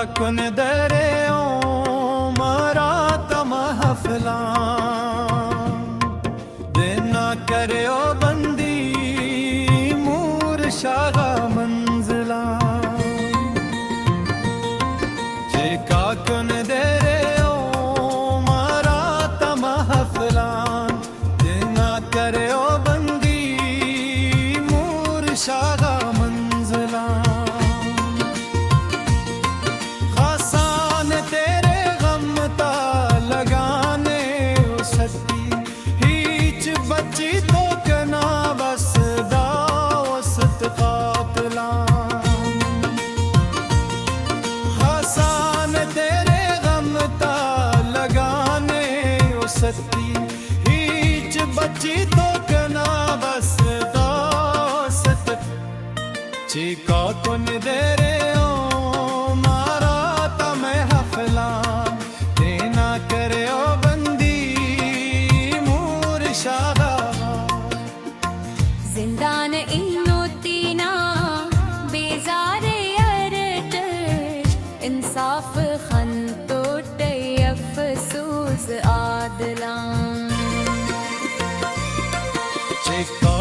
कुन दरे ओ मरात महफला देना करे ओ बंदी मूर शागा मंजिला जेका कुन दरे ओ मरात महफला देना करे ओ बंदी मूर शागा मंजिला बच्ची तो कना बस दावस्त काफिला हसान तेरे गम ता लगाने ओ सती हीच बच्ची तो कना बस दावस्त चीका कुन दे रे ओ मारा ता मैं हफला देना करे ओ बंदी मूर शागा जिंदान इन्नो तीना बेजारे अरट इंसाफ खन तो अफसूस आदला चेका